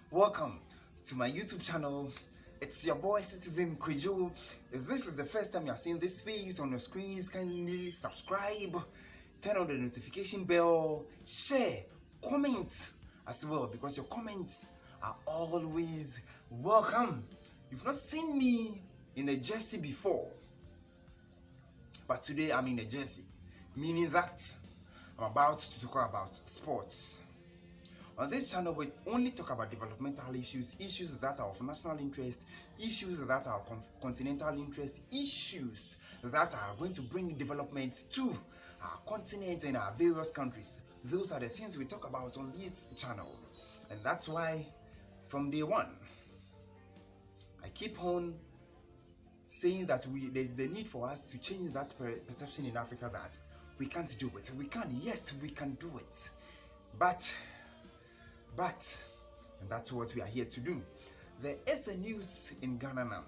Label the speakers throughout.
Speaker 1: Welcome to my YouTube channel. It's your boy Citizen Qwadjo. If this is the first time you're seeing this face on your screens, kindly subscribe, turn on the notification bell, share, comment as well, because your comments are always welcome. You've not seen me in a jersey before, but today I'm in a jersey, meaning that I'm about to talk about sports. On this channel, we only talk about developmental issues, issues that are of national interest, issues that are continental interest, issues that are going to bring development to our continent and our various countries. Those are the things we talk about on this channel. And that's why from day one, I keep on saying that there's the need for us to change that perception in Africa that we can't do it. We can, yes, we can do it. But, and that's what we are here to do. There is a news in Ghana now.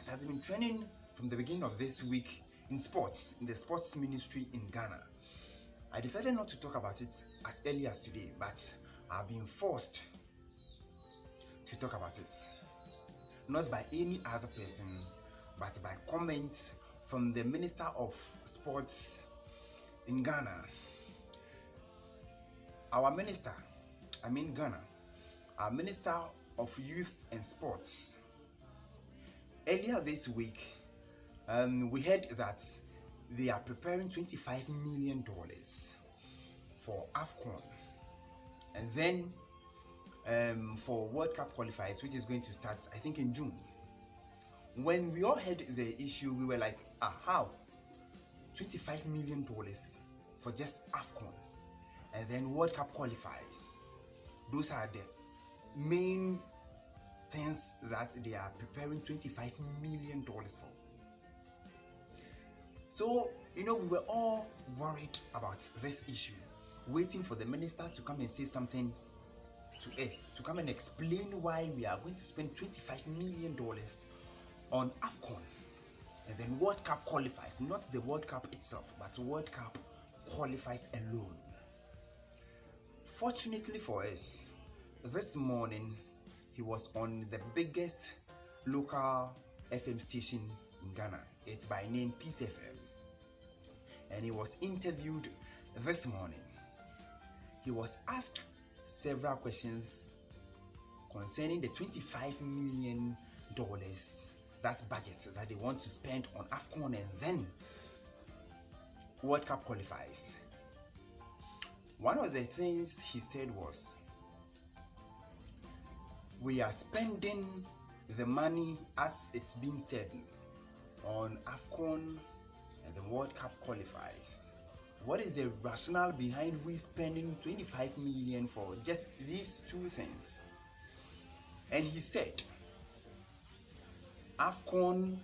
Speaker 1: It has been trending from the beginning of this week in sports, in the sports ministry in Ghana. I decided not to talk about it as early as today, but I've been forced to talk about it. Not by any other person, but by comments from the Minister of Sports in Ghana. Our minister, Ghana, our Minister of Youth and Sports. Earlier this week, we heard that they are preparing $25 million for AFCON, and then for World Cup qualifiers, which is going to start, I think, in June. When we all heard the issue, we were like, how? $25 million for just AFCON, and then World Cup qualifiers. Those are the main things that they are preparing $25 million for. So, we were all worried about this issue, waiting for the minister to come and say something to us, to come and explain why we are going to spend $25 million on AFCON and then World Cup qualifies, not the World Cup itself, but World Cup qualifies alone. Fortunately for us, this morning he was on the biggest local FM station in Ghana. It's by name Peace FM. And he was interviewed this morning. He was asked several questions concerning the $25 million that budget that they want to spend on AFCON and then World Cup qualifiers. One of the things he said was, we are spending the money as it's been said on AFCON and the World Cup qualifiers. What is the rationale behind we spending $25 million for just these two things? And he said, AFCON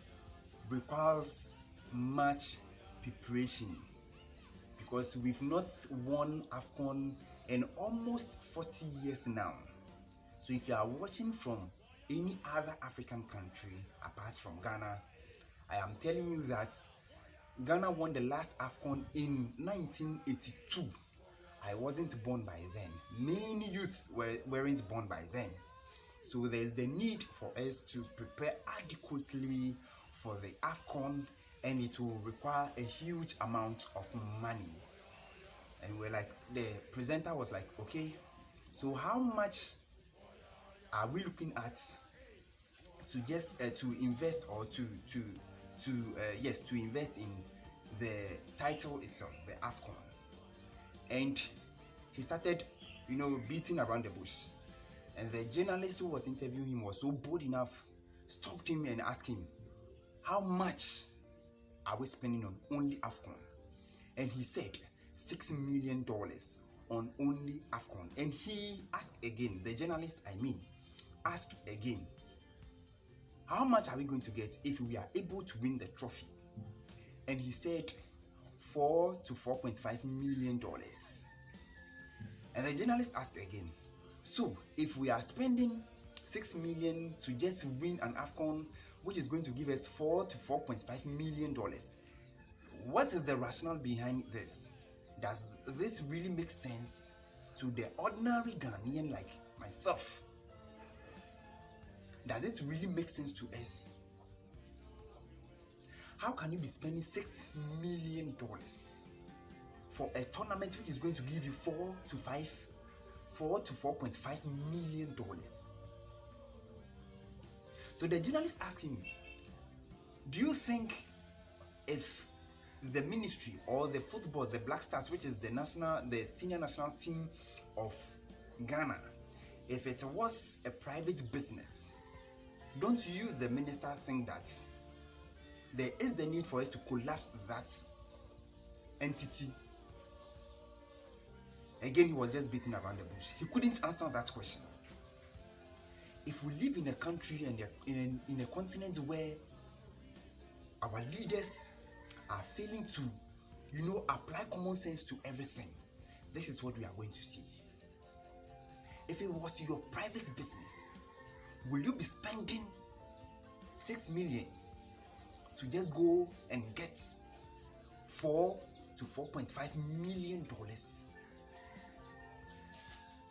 Speaker 1: requires much preparation because we've not won AFCON in almost 40 years now. So if you are watching from any other African country apart from Ghana, I am telling you that Ghana won the last AFCON in 1982. I wasn't born by then. Many youth weren't born by then. So there's the need for us to prepare adequately for the AFCON, and it will require a huge amount of money. And the presenter was like, okay, so how much are we looking at to just to invest or to invest in the title itself, the AFCON? And he started, beating around the bush. And the journalist who was interviewing him was so bold enough, stopped him and asked him, how much are we spending on only AFCON? And he said, $6 million on only AFCON. And he asked again, the journalist asked again, how much are we going to get if we are able to win the trophy? And he said, $4 to $4.5 million. And the journalist asked again, so if we are spending $6 million to just win an AFCON, which is going to give us $4 to $4.5 million, what is the rationale behind this? Does this really make sense to the ordinary Ghanaian like myself? Does it really make sense to us? How can you be spending $6 million for a tournament which is going to give you $4 to $4.5 million? So the journalist asked him, do you think if the ministry or the football, the Black Stars, which is the senior national team of Ghana, if it was a private business, don't you, the minister, think that there is the need for us to collapse that entity? Again, he was just beating around the bush. He couldn't answer that question. If we live in a country and in a continent where our leaders are failing to, apply common sense to everything, this is what we are going to see. If it was your private business, will you be spending $6 million to just go and get $4 to $4.5 million?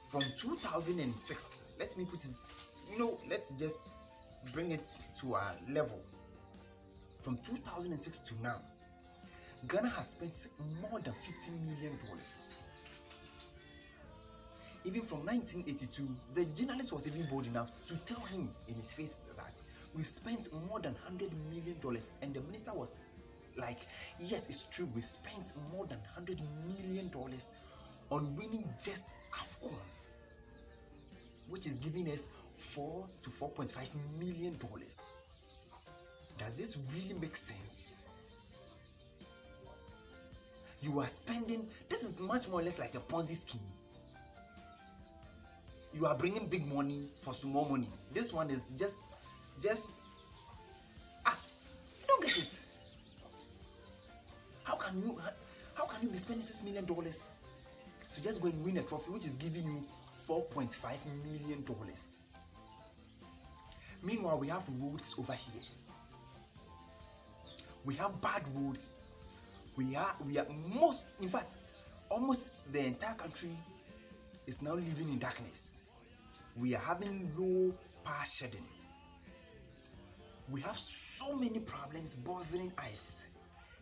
Speaker 1: From 2006, let me put it, let's just bring it to our level. From 2006 to now, Ghana has spent more than $50 million. Even from 1982, the journalist was even bold enough to tell him in his face that we've spent more than $100 million, and the minister was like, yes, it's true, we spent more than $100 million on winning just AFCON, which is giving us $4 to $4.5 million. Does this really make sense? You are spending, this is much more or less like a Ponzi scheme. You are bringing big money for small money. This one is just you don't get it. How can you be spending $6 million to just go and win a trophy which is giving you $4.5 million? Meanwhile, we have roads over here. We have bad roads. We are in fact, almost the entire country is now living in darkness. We are having low power shedding. We have so many problems bothering us,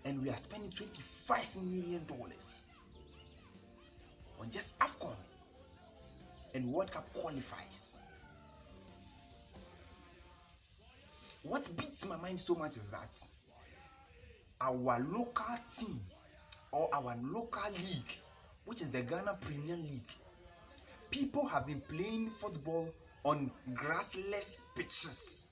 Speaker 1: and we are spending $25 million on just AFCON and World Cup qualifiers. What beats my mind so much is that our local team or our local league, which is the Ghana Premier League, people have been playing football on grassless pitches.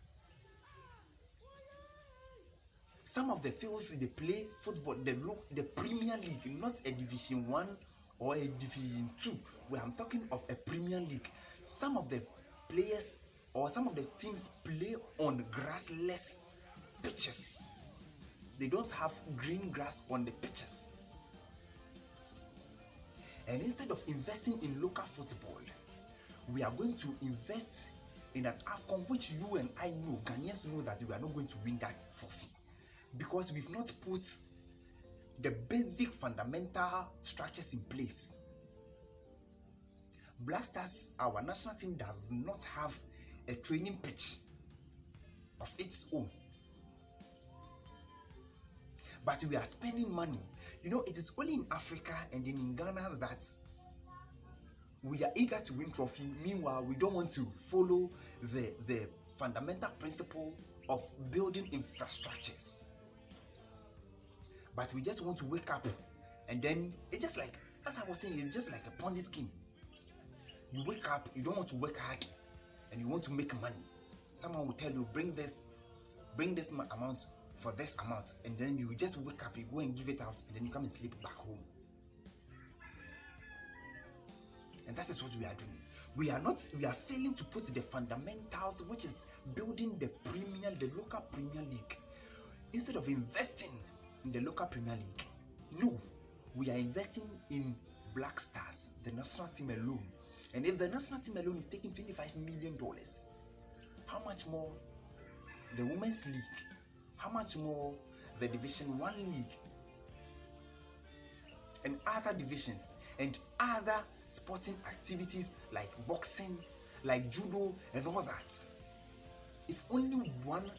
Speaker 1: Some of the fields they play football, the Premier League, not a Division 1 or a Division 2, where I'm talking of a Premier League. Some of the players or some of the teams play on grassless pitches. They don't have green grass on the pitches. And instead of investing in local football, we are going to invest in an AFCON, which you and I know, Ghanaians know, that we are not going to win that trophy because we've not put the basic fundamental structures in place. Black Stars, our national team, does not have a training pitch of its own. But we are spending money. It is only in Africa and in Ghana that we are eager to win trophy. Meanwhile, we don't want to follow the fundamental principle of building infrastructures. But we just want to wake up, and then it's just like, as I was saying, it's just like a Ponzi scheme. You wake up, you don't want to work hard, and you want to make money. Someone will tell you, bring this amount for this amount, and then you just wake up, you go and give it out, and then you come and sleep back home. And that is what we are doing. We are failing to put the fundamentals, which is building the local Premier League. Instead of investing in the local Premier League, no, we are investing in Black Stars, the national team alone. And if the national team alone is taking $25 million, how much more the Women's League? How much more the Division 1 League and other divisions and other sporting activities like boxing, like judo and all that? if only one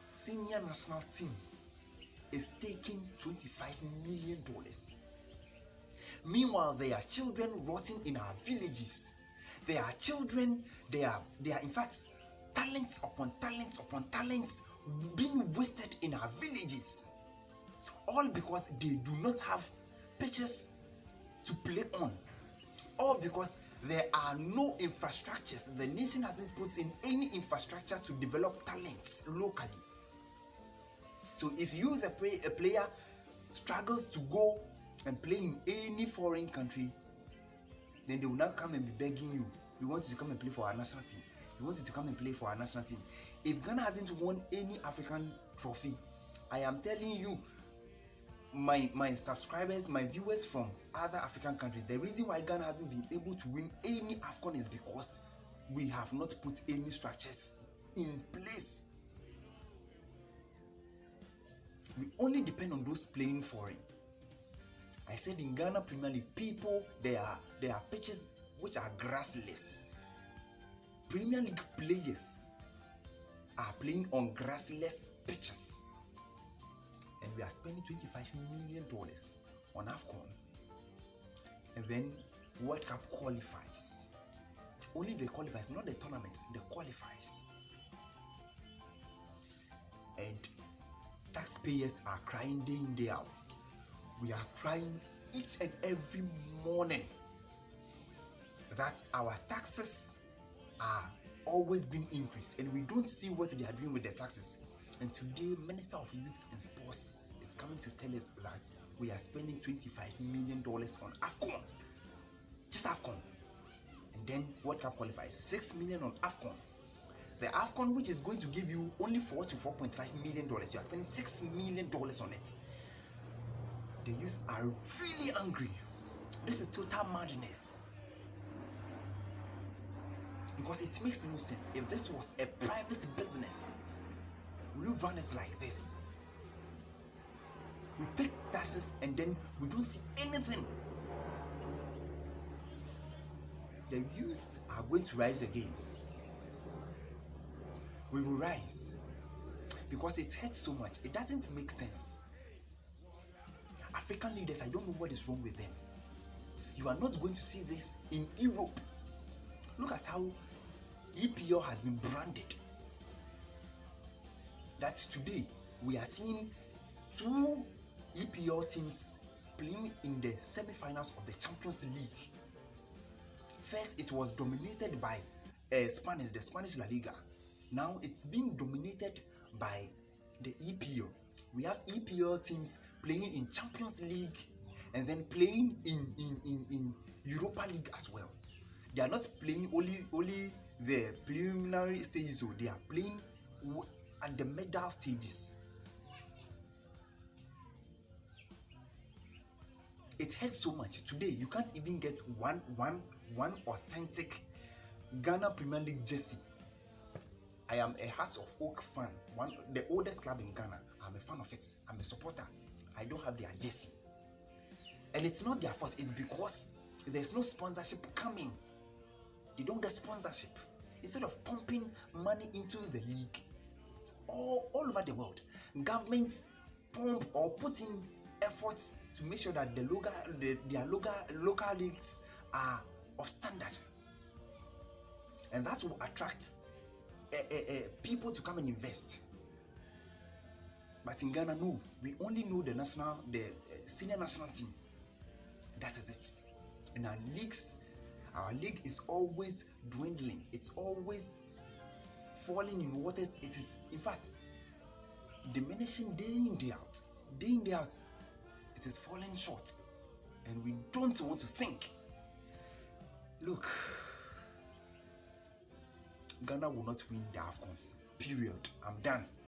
Speaker 1: senior national team is taking $25 million. Meanwhile, there are children rotting in our villages. There are children, they are in fact talents upon talents being wasted in our villages. All because they do not have pitches to play on. All because there are no infrastructures. The nation hasn't put in any infrastructure to develop talents locally. So if you, a player, struggles to go and play in any foreign country, then they will not come and be begging you. We want you to come and play for our national team. We want you to come and play for our national team. If Ghana hasn't won any African trophy, I am telling you, my subscribers, my viewers from other African countries, the reason why Ghana hasn't been able to win any AFCON is because we have not put any structures in place. We only depend on those playing foreign. I said in Ghana Premier League, people, there are pitches which are grassless. Premier League players are playing on grassless pitches. And we are spending $25 million on AFCON. And then World Cup qualifies. Only the qualifies, not the tournament, the qualifies. And taxpayers are crying day in, day out. We are crying each and every morning that our taxes are always being increased and we don't see what they are doing with the taxes. And today, Minister of Youth and Sports is coming to tell us that we are spending $25 million on AFCON. Just AFCON. And then World Cup qualifies. $6 million on AFCON. The AFCON, which is going to give you only $4 to $4.5 million, you are spending $6 million on it. The youth are really angry. This is total madness. Because it makes no sense. If this was a private business, will you run it like this? We pay taxes and then we don't see anything. The youth are going to rise again. We will rise. Because it hurts so much. It doesn't make sense. African leaders, I don't know what is wrong with them. You are not going to see this in Europe. Look at how EPL has been branded. That today we are seeing two EPL teams playing in the semi-finals of the Champions League. First, it was dominated by the Spanish La Liga. Now it's being dominated by the EPL. We have EPL teams playing in Champions League and then playing in Europa League as well. They are not playing only the preliminary stages, so they are playing at the medal stages. It hurts so much. Today you can't even get one authentic Ghana Premier League jersey. I am a Hearts of Oak fan, the oldest club in Ghana. I'm a fan of it. I'm a supporter. I don't have their jersey. And it's not their fault. It's because there's no sponsorship coming. They don't get sponsorship. Instead of pumping money into the league, all over the world, governments pump or put in efforts to make sure that their local leagues are of standard. And that will attract people to come and invest. But in Ghana, no. We only know the senior national team. That is it. And our league is always dwindling. It's always falling in waters. It is, in fact, diminishing day in, day out. Day in, day out. It is falling short. And we don't want to sink. Look, Ghana will not win the AFCON. Period. I'm done.